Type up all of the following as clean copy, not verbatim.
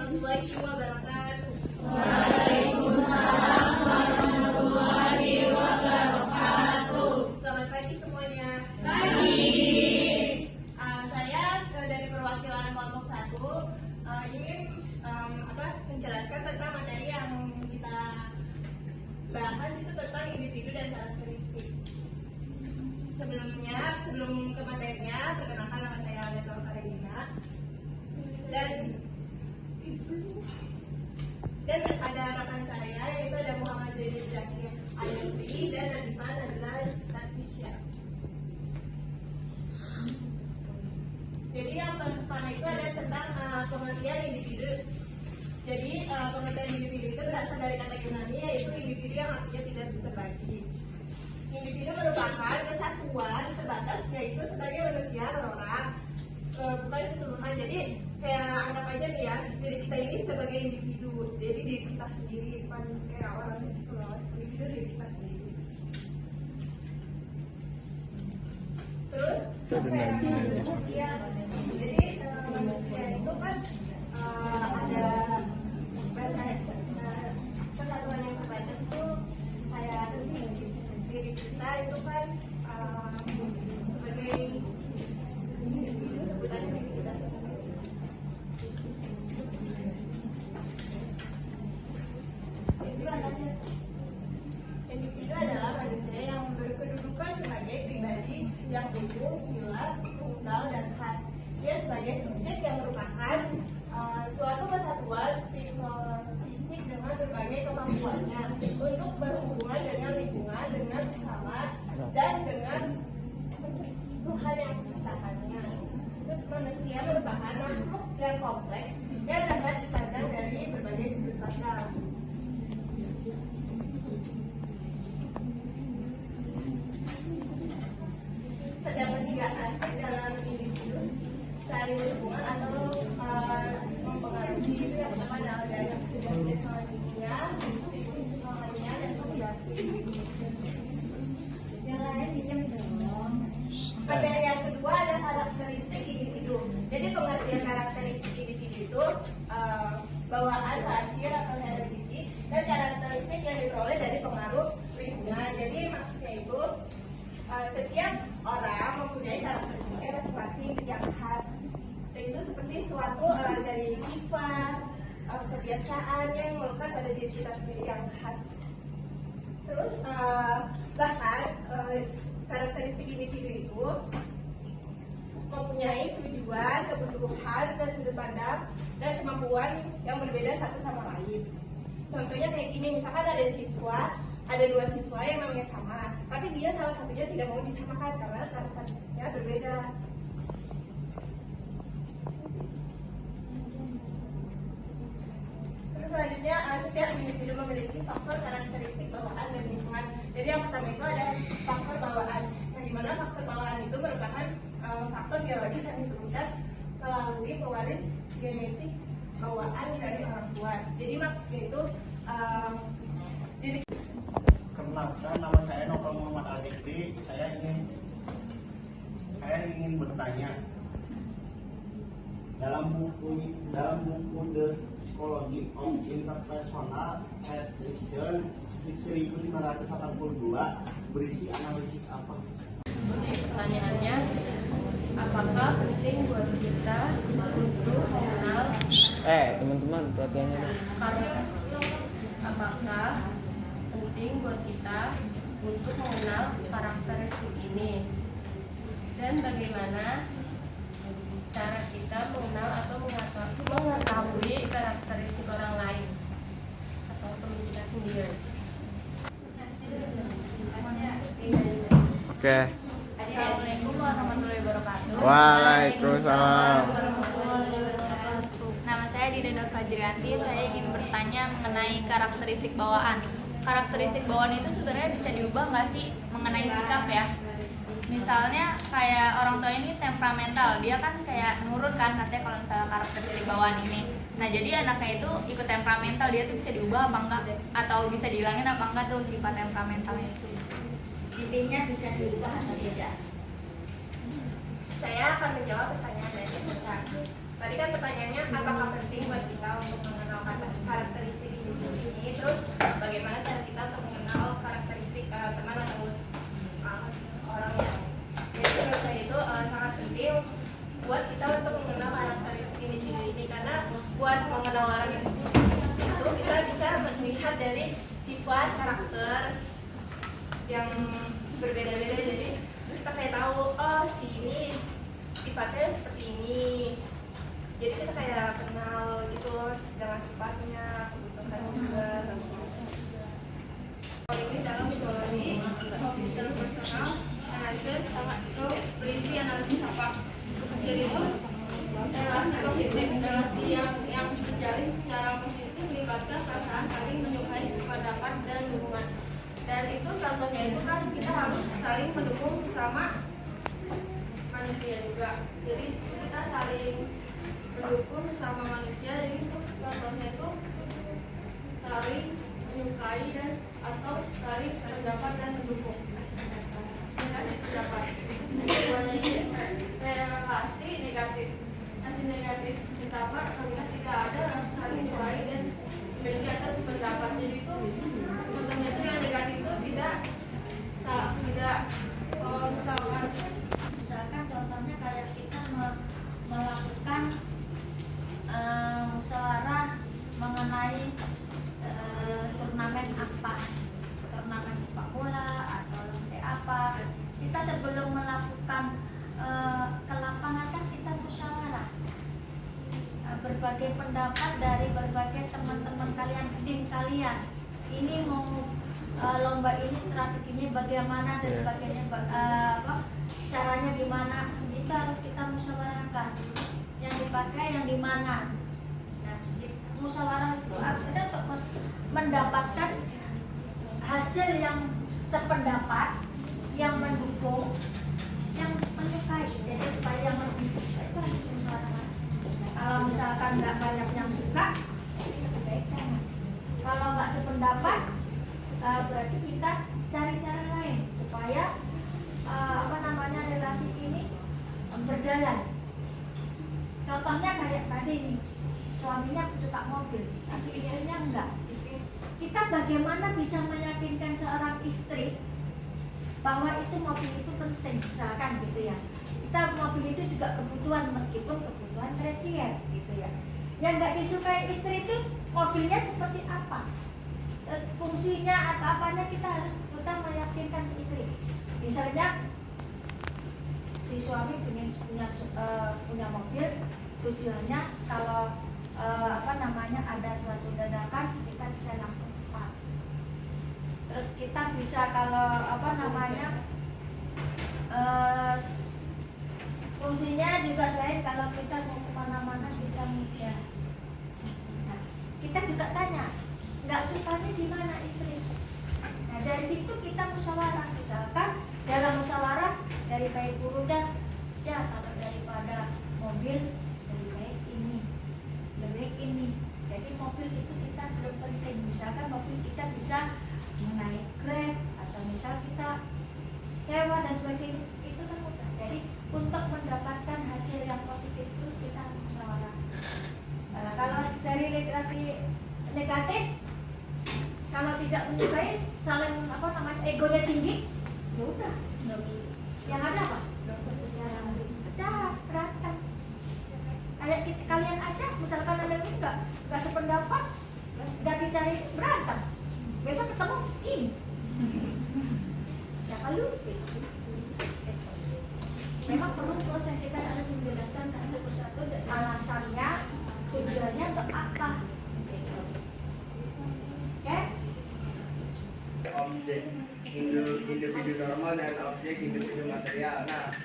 warahmatullahi wabarakatuh. Waalaikumsalam warahmatullahi wabarakatuh. Selamat pagi semuanya. Pagi. Saya dari perwakilan kelompok 1 ingin menjelaskan tentang materi yang kita bahas itu tentang individu dan karakteristik. Sebelum ke materinya, perkenalkan nama saya Aleta Farina dan ada rekan saya yaitu ada Muhammad Zainul Zakir Ayasri dan Nadima Nazla Tatisya. Jadi yang pertama itu ada tentang pengertian individu. Jadi pengertian individu itu berasal dari kata Yunani yaitu individu yang artinya tidak terbagi. Individu merupakan kesatuan terbatas yaitu sebagai manusia per orang, bukan keseluruhan. Jadi kayak anggap aja nih ya, diri kita ini sebagai individu. Jadi diri kita sendiri, bukan kayak orang gitu loh. Individu diri kita sendiri. Terus ya, jadi manusia itu kan ada kesatuan yang terbatas itu kayak apa sih? Diri kita itu kan sebagai individu sebutannya diri kita sendiri. Individu adalah manusia yang berkedudukan sebagai pribadi yang utuh, pilar, tunggal, dan khas. Dia sebagai subjek yang merupakan suatu kesatuan fisik dengan berbagai kemampuannya untuk berhubungan dengan lingkungan, dengan sesama, dan dengan Tuhan yang menciptakannya. Terus manusia merupakan makhluk yang kompleks yang dapat dipandang dari berbagai sudut pandang. Terdapat 3 aspek dalam individu saling berhubungan atau mempengaruhi. Itu yang pertama adalah dari jasmaninya, psikologinya, dan sosial. Yang lain pinjam dong. Materi yang kedua ada karakteristik individu. Jadi pengertian karakteristik individu itu bawaan, lahir atau heredity, dan karakteristik yang diperoleh dari pengaruh lingkungan. Jadi maksudnya itu setiap orang mempunyai karakteristiknya masing-masing yang khas. Itu seperti suatu dari sifat, kebiasaan yang melekat pada diri kita sendiri yang khas. Terus bahkan karakteristik individu itu mempunyai tujuan, kebutuhan, dan sudut pandang dan kemampuan yang berbeda satu sama lain. Contohnya kayak gini, misalkan ada 2 siswa yang namanya sama, tapi dia salah satunya tidak mau disamakan karena karakteristiknya berbeda. Terus selanjutnya, setiap individu memiliki faktor karakteristik bawaan dan lingkungan. Jadi yang pertama itu ada faktor bawaan, yang dimana faktor bawaan itu merupakan faktor biologis yang diturunkan melalui pewaris genetik bawaan dari orang tua. Jadi maksudnya itu Kenalkan, nama saya Novel Muhammad Al-Fikri. Saya ingin bertanya, dalam buku The Psychology of Interpersonal Attraction 1982 berisi analisis apa? Pertanyaannya, apakah penting buat kita untuk mengenal teman-teman perhatiannya apakah penting buat kita untuk mengenal karakteristik ini, dan bagaimana cara kita mengenal atau mengetahui karakteristik orang lain atau teman kita sendiri. Oke. Assalamualaikum warahmatullahi wabarakatuh. Waalaikumsalam. Nama saya Dida Nur Fajrianti. Saya ingin bertanya mengenai karakteristik bawaan. Karakteristik bawaan itu sebenarnya bisa diubah nggak sih mengenai sikap ya? Misalnya kayak orang tua ini temperamental, dia kan kayak nurut kan katanya kalau misalnya karakteristik bawaan ini. Nah jadi anaknya itu ikut temperamental, dia tuh bisa diubah apa enggak? Atau bisa dihilangin apa enggak tuh sifat temperamentalnya itu? Intinya bisa diubah atau tidak? saya akan menjawab pertanyaan dari peserta. Tadi kan pertanyaannya apakah penting buat kita untuk sifat karakter yang berbeda-beda, jadi kita kayak tahu oh si ini sifatnya seperti ini, jadi kita kayak kenal gitu dengan sifatnya, kebutuhan juga. Ini dalam menjalani interpersonal analysis itu berisi analisis apa? Jadi itu relasi positif, relasi yang terjalin secara positif melibatkan perasaan saling menyukai pendapat dan hubungan. Dan itu contohnya itu kan kita harus saling mendukung sesama manusia juga. Jadi kita saling mendukung sesama manusia. Jadi itu contohnya itu saling menyukai dan atau saling pendapat dan mendukung. Relasi pendapat. Keduanya ini relasi negatif. Relasi negatif pendapat apabila tidak ada rasa saling menyukai dan memiliki atas pendapat. Jadi itu contohnya itu yang negatif itu tidak Misalkan contohnya kayak kita melakukan musyawarah mengenai turnamen apa, turnamen sepak bola atau lomba apa. Kita sebelum melakukan ke lapangan kan kita musyawarah, berbagai pendapat dari berbagai teman-teman kalian, tim kalian. Ini mau lomba ini strateginya bagaimana dan sebagainya, caranya gimana, itu harus kita musyawarahkan. Yang dipakai yang di mana. Nah, musyawarah itu artinya untuk mendapatkan hasil yang sependapat, yang mendukung, yang menyukai. Jadi supaya yang lebih suka itu harus musyawarah. Kalau misalkan nggak banyak yang suka, lebih baik jangan. Kalau nggak sependapat, berarti kita cari cara lain supaya relasi ini berjalan. Contohnya kayak tadi nih, suaminya suka mobil, tapi istrinya enggak. Kita bagaimana bisa meyakinkan seorang istri bahwa itu mobil itu penting, misalkan gitu ya. Kita mobil itu juga kebutuhan meskipun kebutuhan tersier gitu ya. Yang nggak disukai istri itu mobilnya seperti apa, fungsinya atau apanya, kita harus meyakinkan si istri. Misalnya si suami punya mobil, tujuannya kalau ada suatu dadakan kita bisa langsung cepat. Terus kita bisa kalau fungsinya juga selain kalau kita mau kemana-mana kita mudah. Nah, kita juga tanya, nggak sukanya di mana istri? Nah, dari situ kita musyawarah. Misalkan dalam musyawarah dari baik guru dan ya kalau daripada mobil lebih baik ini, lebih baik ini. Jadi mobil itu kita belum penting. Misalkan mobil kita bisa menaik Grab atau misal kita sewa dan sebagainya, itu kan mudah. Jadi untuk mendapatkan hasil yang positif itu kita musyawarah. Kalau dari negatif, kalau tidak menyukai, saling egonya tinggi, ya udah. Yang ada apa? Pecah, berantem. Kayak kalian aja, misalkan ada yang nggak sependapat, nggak dicari berantem. Besok ketemu ini. Ya kalau memang perlu proses, kita harus menjelaskan satu persatu alasannya, tujuannya untuk apa. Oke? Objek individu normal dan objek individu material. Nah,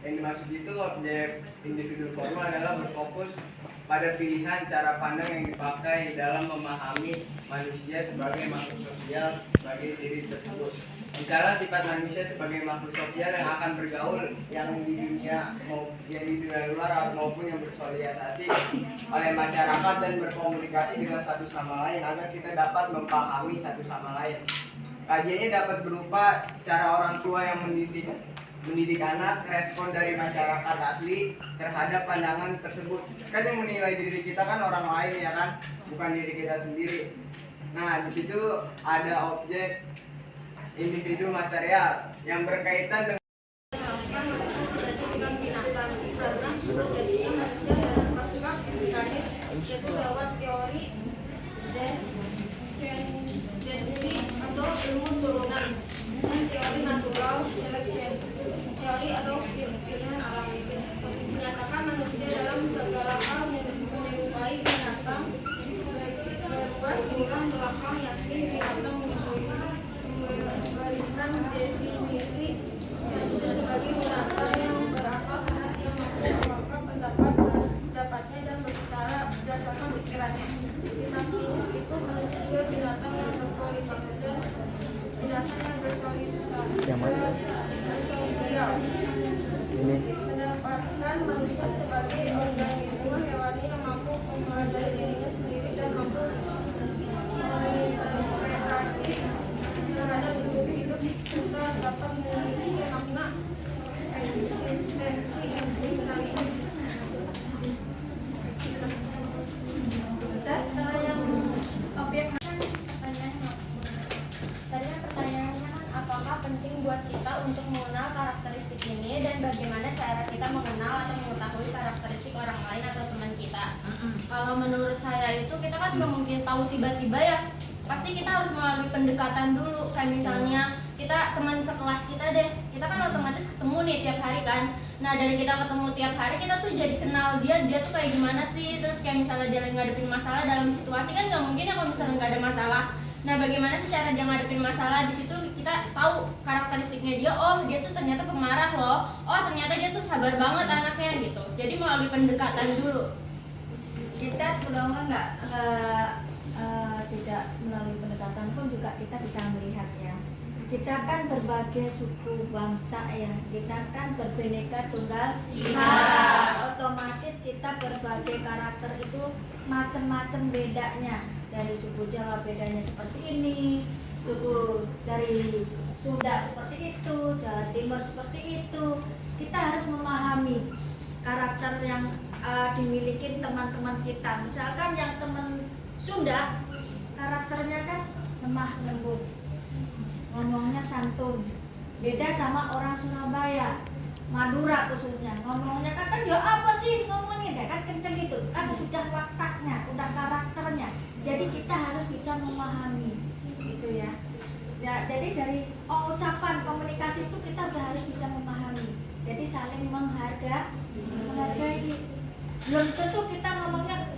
yang dimaksud itu objek individu formal adalah berfokus pada pilihan cara pandang yang dipakai dalam memahami manusia sebagai makhluk sosial sebagai diri tersebut. Misalnya sifat manusia sebagai makhluk sosial yang akan bergaul yang di dunia luar maupun yang bersosialisasi oleh masyarakat dan berkomunikasi dengan satu sama lain agar kita dapat memahami satu sama lain. Kajiannya dapat berupa cara orang tua yang mendidik anak, respon dari masyarakat asli terhadap pandangan tersebut. Kan yang menilai diri kita kan orang lain ya kan, bukan diri kita sendiri. Nah, di situ ada objek individu material yang berkaitan dengan karena terjadinya manusia dari sebab-sebab mekanis, yaitu lewat teori deskripsi tulang belakang yakni binatang memberikan definisi manusia sebagai binatang yang berakal sehat yang mengungkapkan pendapatnya dan berbicara berdasarkan pikirannya. Di samping itu manusia juga binatang yang berkualitas dan binatang yang bersosial. Ini Mendapatkan manusia sebagai organisme hewani yang mampu mempelajari dirinya sendiri dan mampu menginterpretasi terhadap bentuk hidup serta dapat memiliki makna eksistensi insani. Setelah yang objek pertanyaannya kan apakah penting buat kita untuk mengenal karakteristik ini dan bagaimana cara kita mengenal atau mengetahui karakteristik orang lain atau teman kita. Kalau menurut saya itu kita kan nggak mungkin tahu tiba-tiba ya, pasti kita harus melalui pendekatan dulu. Kayak misalnya kita teman sekelas kita deh, kita kan otomatis ketemu nih tiap hari kan. Nah dari kita ketemu tiap hari kita tuh jadi kenal dia tuh kayak gimana sih. Terus kayak misalnya dia lagi ngadepin masalah dalam situasi kan nggak mungkin ya kalau misalnya nggak ada masalah. Nah bagaimana sih cara dia ngadepin masalah, di situ kita tahu karakteristiknya dia. Oh dia tuh ternyata pemarah loh, oh ternyata dia tuh sabar banget anaknya gitu. Jadi melalui pendekatan dulu. Kita sebelumnya tidak melalui pendekatan pun juga kita bisa melihat ya. Kita kan berbagai suku bangsa ya, kita kan berbineka tunggal ika. Otomatis kita berbagai karakter itu macam-macam bedanya. Dari suku Jawa bedanya seperti ini, suku dari Sunda seperti itu, Jawa Timur seperti itu. Kita harus memahami karakter yang dimiliki teman-teman kita. Misalkan yang teman Sunda karakternya kan lemah lembut, ngomongnya santun, beda sama orang Surabaya, Madura khususnya, ngomongnya kan ya apa sih ngomongnya deh kan kenceng gitu, kan sudah wataknya, udah karakternya. Jadi kita harus bisa memahami gitu ya. Ya jadi dari ucapan komunikasi itu kita udah harus bisa memahami. Jadi saling menghargai. Belum tentu kita ngomongnya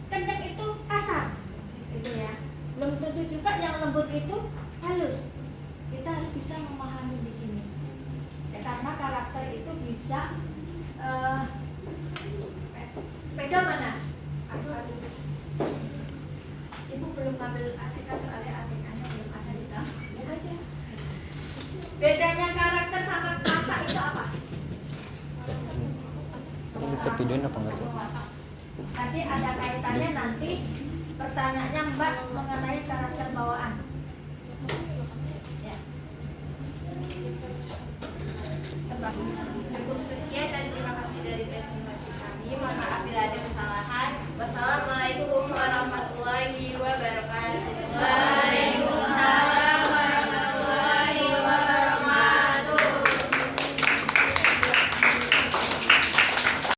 kenceng itu kasar gitu ya. Belum tentu juga yang lembut itu halus. Kita harus bisa memahami di sini. Ya, karena karakter itu bisa beda mana? Aduh. Ibu belum ngambil ATK soalnya ATK-nya belum ada di dalam. Aja. Bedanya karakter sama kata itu apa? ini videoin apa enggak sih? Tadi ada kaitannya nanti pertanyaannya Mbak mengenai karakter bawaan. Ya. Cukup sekian dan terima kasih dari presentasi.